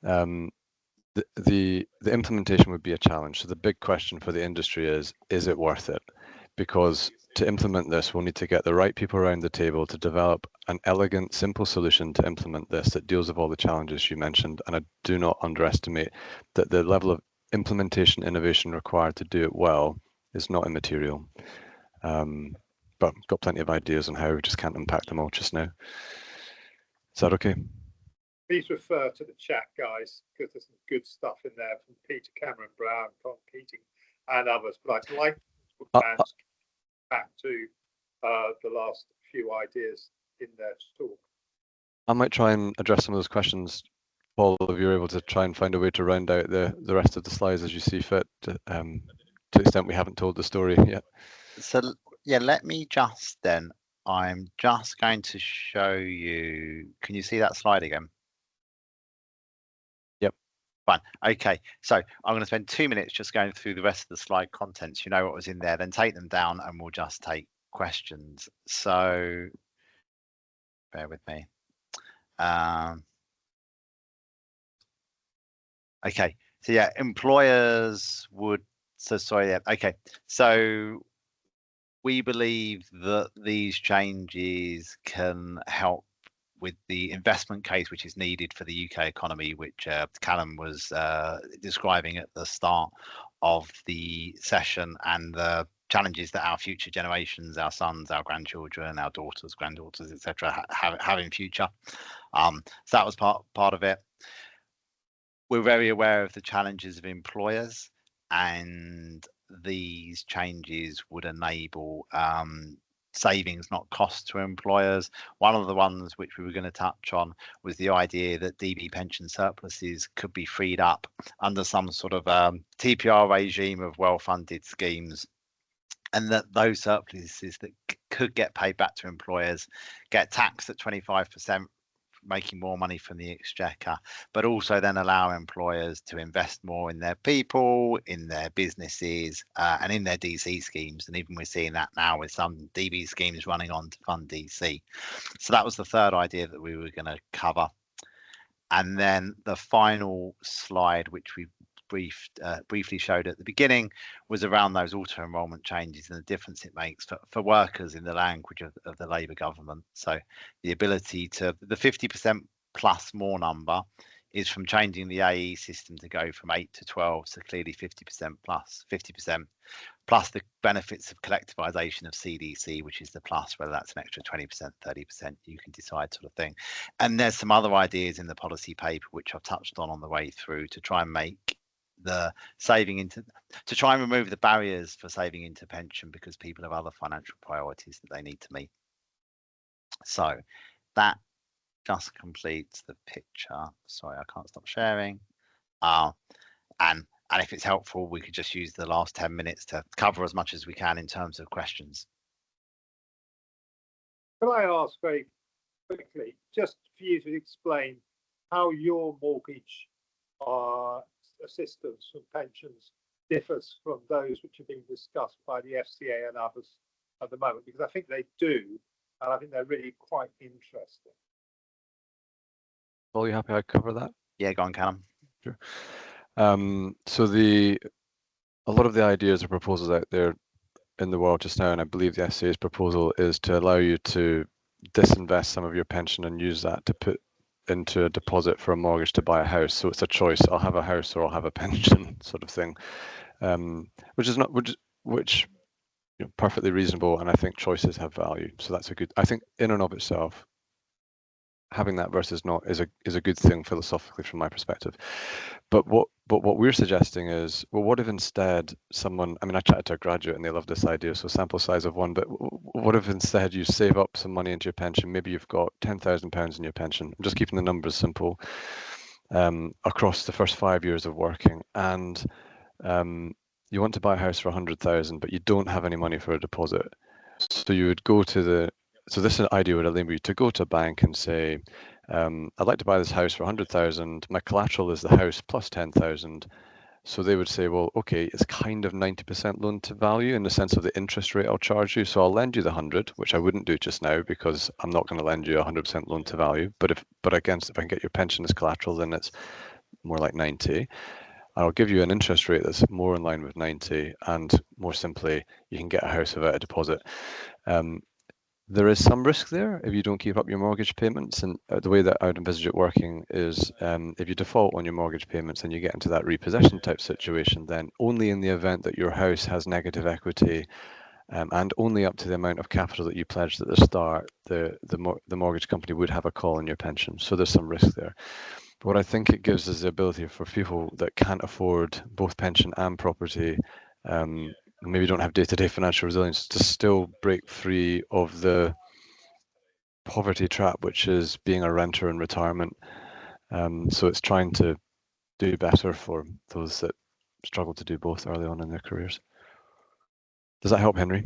The implementation would be a challenge. So the big question for the industry is it worth it? Because to implement this, we'll need to get the right people around the table to develop an elegant, simple solution to implement this that deals with all the challenges you mentioned. And I do not underestimate that the level of implementation innovation required to do it well is not immaterial. But got plenty of ideas on how, we just can't unpack them all just now. Is that okay? Please refer to the chat, guys, because there's some good stuff in there from Peter, Cameron Brown, Tom Keating, and others. But I'd like to back to the last few ideas in their talk. I might try and address some of those questions, Paul, if you're able to try and find a way to round out the rest of the slides as you see fit, to the extent we haven't told the story yet. So yeah, let me just then, I'm just going to show you, can you see that slide again? Yep. Fine. Okay, so I'm going to spend 2 minutes just going through the rest of the slide contents. You know what was in there, then take them down and we'll just take questions. So bear with me. Okay, so yeah, employers would, so sorry, yeah, okay. So we believe that these changes can help with the investment case which is needed for the UK economy, which Callum was describing at the start of the session, and the challenges that our future generations, our sons, our grandchildren, our daughters, granddaughters, etc., have in future. So that was part of it. We're very aware of the challenges of employers, and these changes would enable savings, not costs, to employers. One of the ones which we were going to touch on was the idea that DB pension surpluses could be freed up under some sort of TPR regime of well-funded schemes, and that those surpluses that could get paid back to employers get taxed at 25%, making more money from the exchequer, but also then allow employers to invest more in their people, in their businesses, and in their DC schemes. And even we're seeing that now with some DB schemes running on to fund DC. So that was the third idea that we were going to cover. And then the final slide, which we briefly showed at the beginning, was around those auto enrolment changes and the difference it makes for workers in the language of the Labour government. So the ability to, the 50% plus more number is from changing the AE system to go from 8 to 12, so clearly 50% plus, 50% plus the benefits of collectivisation of CDC, which is the plus, whether that's an extra 20%, 30%, you can decide, sort of thing. And there's some other ideas in the policy paper which I've touched on the way through to try and make the saving into, to try and remove the barriers for saving into pension, because people have other financial priorities that they need to meet. So that just completes the picture. Sorry, I can't stop sharing. And if it's helpful, we could just use the last 10 minutes to cover as much as we can in terms of questions. Can I ask very quickly, just for you to explain how your mortgage assistance from pensions differs from those which are being discussed by the FCA and others at the moment, because I think they do, and I think they're really quite interesting. Are you happy I cover that? Yeah, go on, Callum. Sure. So a lot of the ideas or proposals out there in the world just now, and I believe the FCA's proposal is to allow you to disinvest some of your pension and use that to put into a deposit for a mortgage to buy a house. So it's a choice. I'll have a house or I'll have a pension, sort of thing, which you know, perfectly reasonable, and I think choices have value. So that's a good. I think in and of itself, having that versus not is a good thing philosophically from my perspective. But what we're suggesting is, well, what if instead someone, I mean, I chatted to a graduate and they love this idea, so sample size of one, but what if instead you save up some money into your pension? Maybe you've got £10,000 in your pension. I'm just keeping the numbers simple, across the first 5 years of working, and you want to buy a house for 100,000, but you don't have any money for a deposit. So you would go to so this idea would enable you to go to a bank and say, I'd like to buy this house for 100,000. My collateral is the house plus 10,000. So they would say, well, okay, it's kind of 90% loan to value in the sense of the interest rate I'll charge you. So I'll lend you the 100, which I wouldn't do just now because I'm not going to lend you 100% loan to value. But against, if I can get your pension as collateral, then it's more like 90. I'll give you an interest rate that's more in line with 90, and more simply, you can get a house without a deposit. There is some risk there if you don't keep up your mortgage payments, and the way that I would envisage it working is if you default on your mortgage payments and you get into that repossession type situation, then only in the event that your house has negative equity, and only up to the amount of capital that you pledged at the start, the mortgage company would have a call on your pension. So there's some risk there. But what I think it gives is the ability for people that can't afford both pension and property, maybe don't have day-to-day financial resilience, to still break free of the poverty trap, which is being a renter in retirement. So it's trying to do better for those that struggle to do both early on in their careers. Does that help, Henry?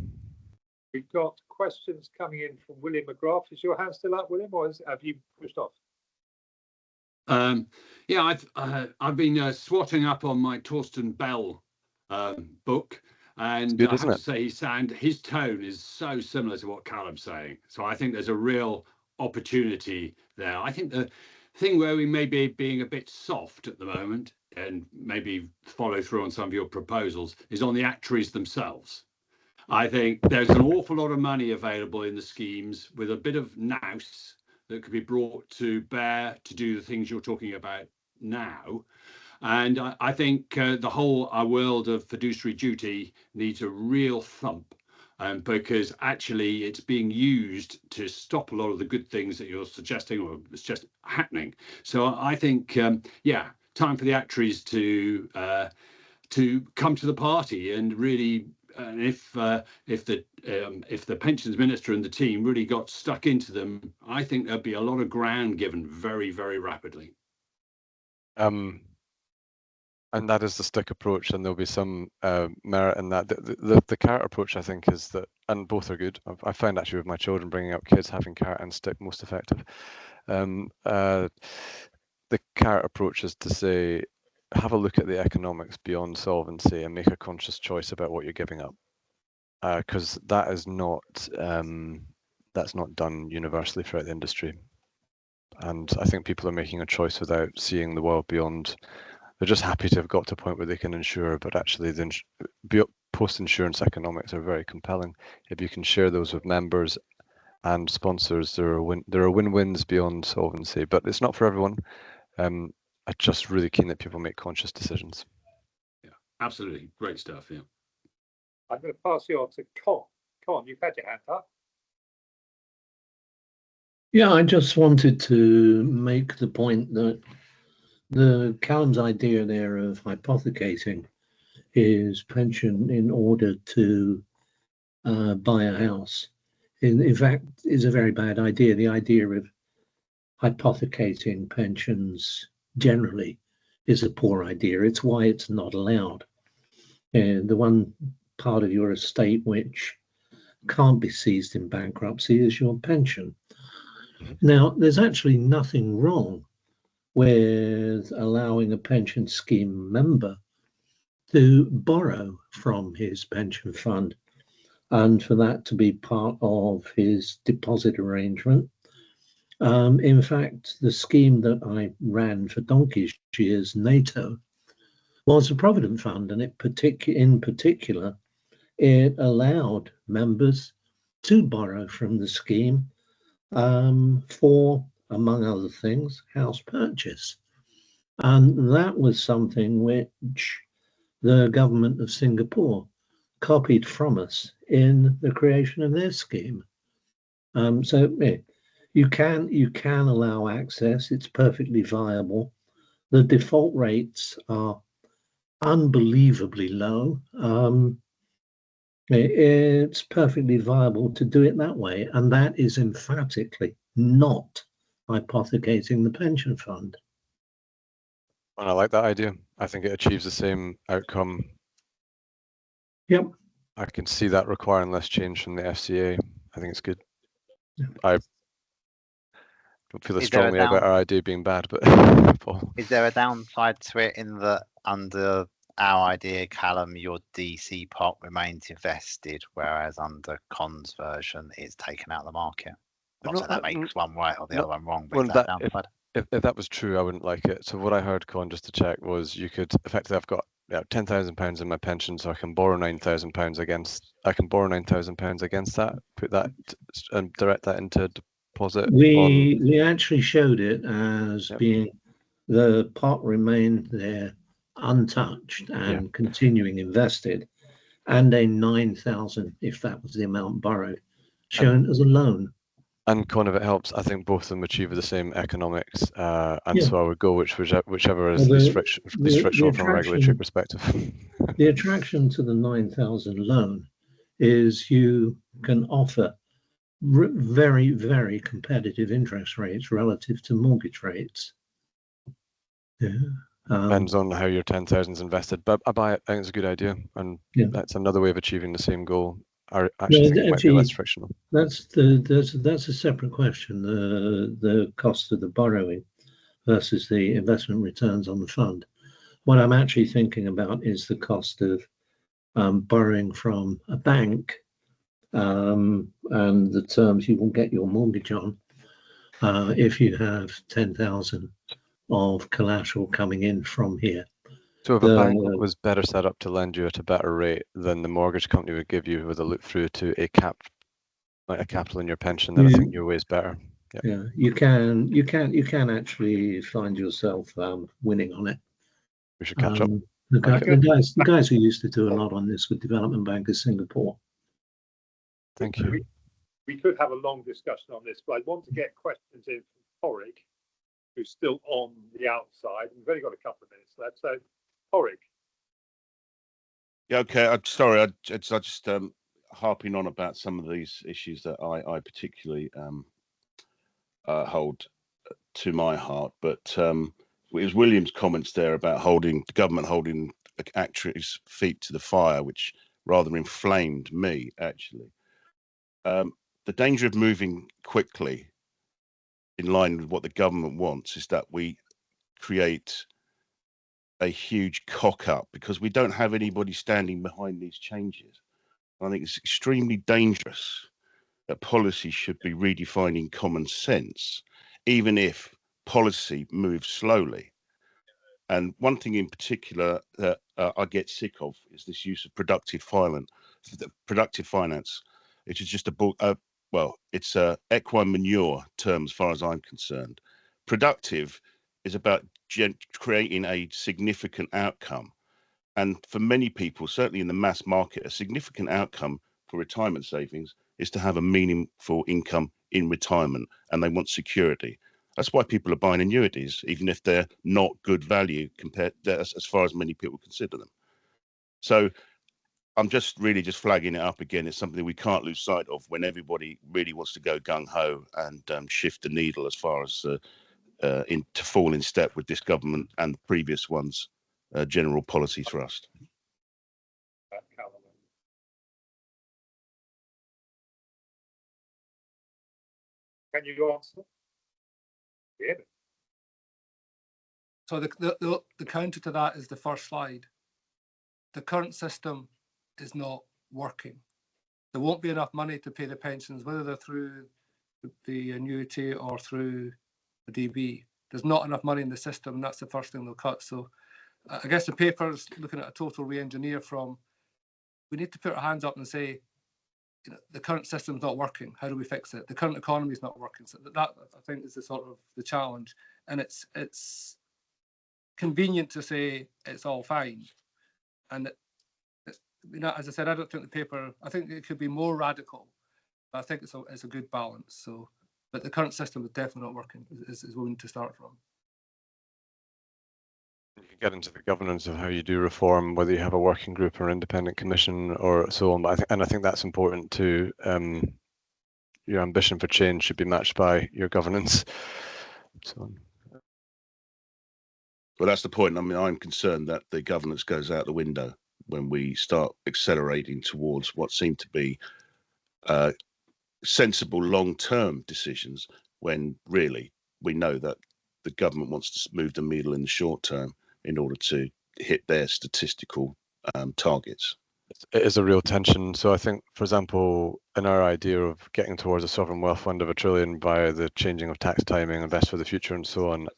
We've got questions coming in from William McGrath. Is your hand still up, William, or have you pushed off? Yeah, I've been swatting up on my Torsten Bell book, and good, I have isn't to say his tone is so similar to what Callum's saying. So I think there's a real opportunity there. I think the thing where we may be being a bit soft at the moment, and maybe follow through on some of your proposals, is on the actuaries themselves. I think there's an awful lot of money available in the schemes with a bit of nous that could be brought to bear to do the things you're talking about now. And I think the whole world of fiduciary duty needs a real thump, because actually it's being used to stop a lot of the good things that you're suggesting, or it's just happening. So I think, yeah, time for the actuaries to come to the party and really. And if the pensions minister and the team really got stuck into them, I think there'd be a lot of ground given very, very rapidly. And that is the stick approach, and there'll be some merit in that. The carrot approach, I think, is that, and both are good. I find actually with my children bringing up kids, having carrot and stick most effective. The carrot approach is to say, have a look at the economics beyond solvency and make a conscious choice about what you're giving up, because that is not that's not done universally throughout the industry. And I think people are making a choice without seeing the world beyond. They're just happy to have got to a point where they can insure, but actually the post-insurance economics are very compelling. If you can share those with members and sponsors, there are win-wins beyond solvency, but it's not for everyone. I'm just really keen that people make conscious decisions. Yeah, absolutely. Great stuff, yeah. I'm going to pass you on to Con. Con, you've had your hand up. Yeah, I just wanted to make the point that Callum's idea there of hypothecating his pension in order to buy a house, in fact, is a very bad idea. The idea of hypothecating pensions generally is a poor idea. It's why it's not allowed. And the one part of your estate which can't be seized in bankruptcy is your pension. Now, there's actually nothing wrong with allowing a pension scheme member to borrow from his pension fund and for that to be part of his deposit arrangement. In fact, the scheme that I ran for donkey's years, NATO, was a provident fund, and in particular, it allowed members to borrow from the scheme for, among other things, house purchase. And that was something which the government of Singapore copied from us in the creation of their scheme. So yeah, you can allow access. It's perfectly viable. The default rates are unbelievably low. It's perfectly viable to do it that way, and that is emphatically not hypothecating the pension fund. And I like that idea. I think it achieves the same outcome. Yep. I can see that requiring less change from the FCA. I think it's good. Yeah. I don't feel as Is there a strongly about our idea being bad, but Paul. Is there a downside to it in that under our idea, Callum, your DC pot remains invested, whereas under Con's version, it's taken out of the market? Not so that makes one right or the other one wrong, but well, is that downside? If that was true, I wouldn't like it. So what I heard, Con, just to check, was you could effectively, I've got £10,000 in my pension, so I can borrow £9,000 against. I can borrow £9,000 against that, put that and direct that into deposit. We actually showed it as being the pot remained there untouched and continuing invested, and a 9,000, if that was the amount borrowed, shown as a loan. And Con, if it helps, I think both of them achieve the same economics, and so I would go whichever is least frictional from a regulatory perspective. The attraction to the 9,000 loan is you can offer very, very competitive interest rates relative to mortgage rates. Yeah. Depends on how your 10,000 is invested, but I buy it. I think it's a good idea, and that's another way of achieving the same goal. I actually think it might be less frictional. That's a separate question. The cost of the borrowing versus the investment returns on the fund. What I'm actually thinking about is the cost of borrowing from a bank and the terms you will get your mortgage on if you have 10,000 of collateral coming in from here. So if a bank was better set up to lend you at a better rate than the mortgage company would give you with a look through to a capital in your pension, then I think your way is better. Yep. Yeah, you can actually find yourself winning on it. We should catch up. The guys who used to do a lot on this with Development Bankers Singapore. Thank you. We could have a long discussion on this, but I want to get questions in from Porrick, who's still on the outside. We've only got a couple of minutes left, so Porrick. Yeah, okay. I'm sorry. I just harping on about some of these issues that I particularly hold to my heart. But it was William's comments there about the government holding actuaries' feet to the fire, which rather inflamed me, actually. The danger of moving quickly in line with what the government wants is that we create a huge cock up because we don't have anybody standing behind these changes. I think it's extremely dangerous that policy should be redefining common sense, even if policy moves slowly. And one thing in particular that I get sick of is this use of productive finance, which is just it's equine manure term as far as I'm concerned. Productive is about creating a significant outcome. And for many people, certainly in the mass market, a significant outcome for retirement savings is to have a meaningful income in retirement, and they want security. That's why people are buying annuities, even if they're not good value compared to, as far as many people consider them. So I'm just flagging it up again. It's something we can't lose sight of when everybody really wants to go gung-ho and shift the needle as far as to fall in step with this government and the previous one's general policy thrust. Can you answer? Yeah. So the counter to that is the first slide. The current system is not working. There won't be enough money to pay the pensions, whether they're through the annuity or through the DB. There's not enough money in the system, and that's the first thing they'll cut. So I guess the paper's looking at a total re-engineer from, we need to put our hands up and say, you know, the current system's not working. How do we fix it? The current economy is not working. So that I think is the sort of the challenge. And it's convenient to say it's all fine. And you know, as I said, I don't think the paper, I think it could be more radical, but I think it's a good balance. So, but the current system is definitely not working, is where we need to start from. You can get into the governance of how you do reform, whether you have a working group or independent commission or so on. But I think that's important too. Your ambition for change should be matched by your governance. So. Well, that's the point. I mean, I'm concerned that the governance goes out the window when we start accelerating towards what seem to be sensible long-term decisions, when really we know that the government wants to move the needle in the short term in order to hit their statistical targets. It is a real tension. So I think, for example, in our idea of getting towards a sovereign wealth fund of $1 trillion by the changing of tax timing, invest for the future and so on,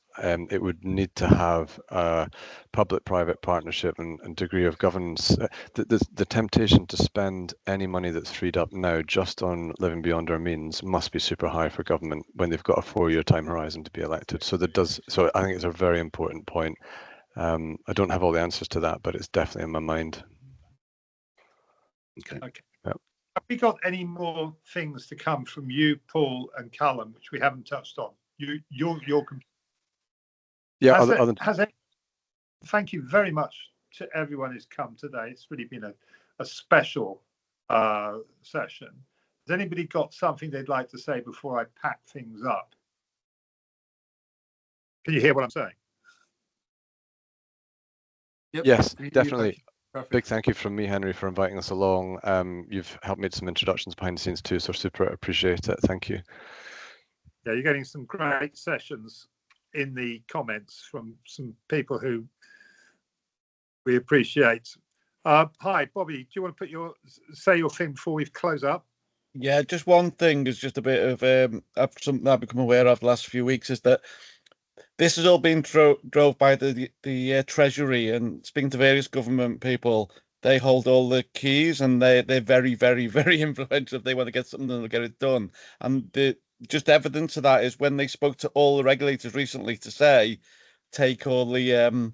it would need to have a public-private partnership and degree of governance. The temptation to spend any money that's freed up now just on living beyond our means must be super high for government when they've got a 4-year time horizon to be elected. So So I think it's a very important point. I don't have all the answers to that, but it's definitely in my mind. Okay. Yep. Have we got any more things to come from you, Paul and Callum, which we haven't touched on? Thank you very much to everyone who's come today. It's really been a special session. Has anybody got something they'd like to say before I pack things up? Can you hear what I'm saying? Yep. Yes, definitely. Perfect. Big thank you from me, Henry, for inviting us along. You've helped make some introductions behind the scenes too, so super appreciate it. Thank you. Yeah, you're getting some great sessions in the comments from some people who we appreciate. Hi, Bobby, do you want to say your thing before we close up? Yeah, just one thing is just a bit of something I've become aware of the last few weeks is that this has all been drove by the Treasury, and speaking to various government people, they hold all the keys, and they're very, very, very influential. If they want to get something, they'll get it done. And the just evidence of that is when they spoke to all the regulators recently to say, take all the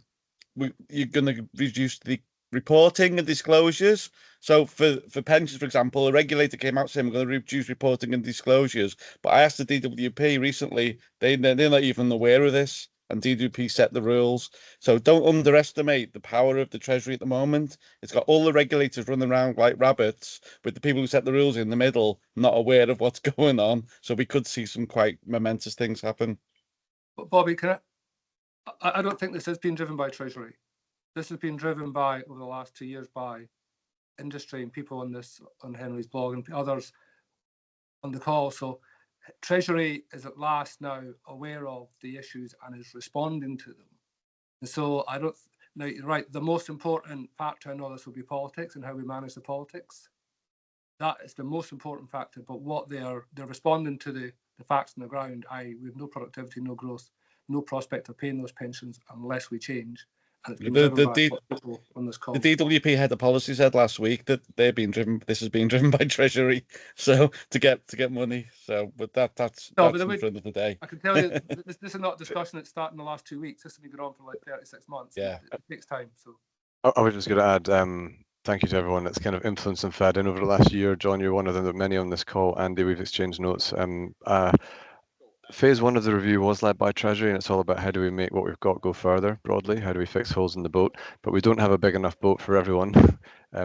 you're going to reduce the reporting and disclosures. So for pensions, for example, a regulator came out saying we're going to reduce reporting and disclosures. But I asked the DWP recently, they're not even aware of this, and DWP set the rules. So don't underestimate the power of the Treasury at the moment. It's got all the regulators running around like rabbits, with the people who set the rules in the middle not aware of what's going on. So we could see some quite momentous things happen. But Bobby, I don't think this has been driven by Treasury. This has been driven by, over the last 2 years, by industry and people on Henry's blog and others on the call. So Treasury is at last now aware of the issues and is responding to them. And so now you're right, the most important factor in all this will be politics and how we manage the politics. That is the most important factor, but what they're responding to the facts on the ground, i.e. we have no productivity, no growth, no prospect of paying those pensions unless we change. And it's been driven by people on this call. The DWP head of policy said last week that this is being driven by Treasury, so to get money. So, but that's in front of the day. I can tell you, this is not a discussion that's started in the last 2 weeks. This has been going on for like 36 months. Yeah, it takes time. So I was just going to add, thank you to everyone that's kind of influenced and fed in over the last year. John, you're one of them. There are many on this call. Andy, we've exchanged notes. Phase 1 of the review was led by Treasury, and it's all about how do we make what we've got go further broadly, how do we fix holes in the boat, but we don't have a big enough boat for everyone.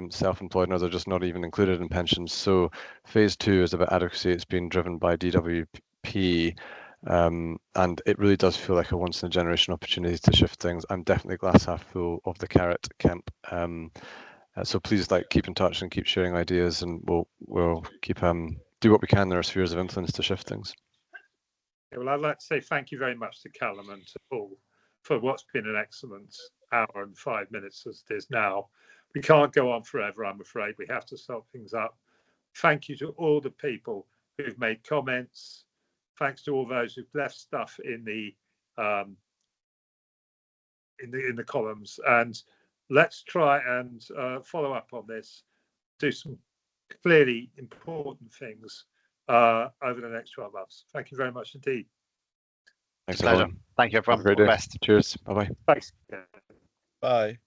Self-employed and others are just not even included in pensions. So phase 2 is about adequacy. It's been driven by DWP, and it really does feel like a once-in-a-generation opportunity to shift things. I'm definitely glass half full of the carrot camp. So please keep in touch and keep sharing ideas, and we'll keep do what we can in our spheres of influence to shift things. Well, I'd like to say thank you very much to Callum and to Paul for what's been an excellent hour and 5 minutes as it is now. We can't go on forever, I'm afraid. We have to stop things up. Thank you to all the people who've made comments. Thanks to all those who've left stuff in the columns. And let's try and follow up on this, do some clearly important things over the next 12 months. Thank you very much indeed. Thanks, everyone. Thank you, everyone. Have a great day. Best. Cheers. Bye-bye. Thanks. Bye.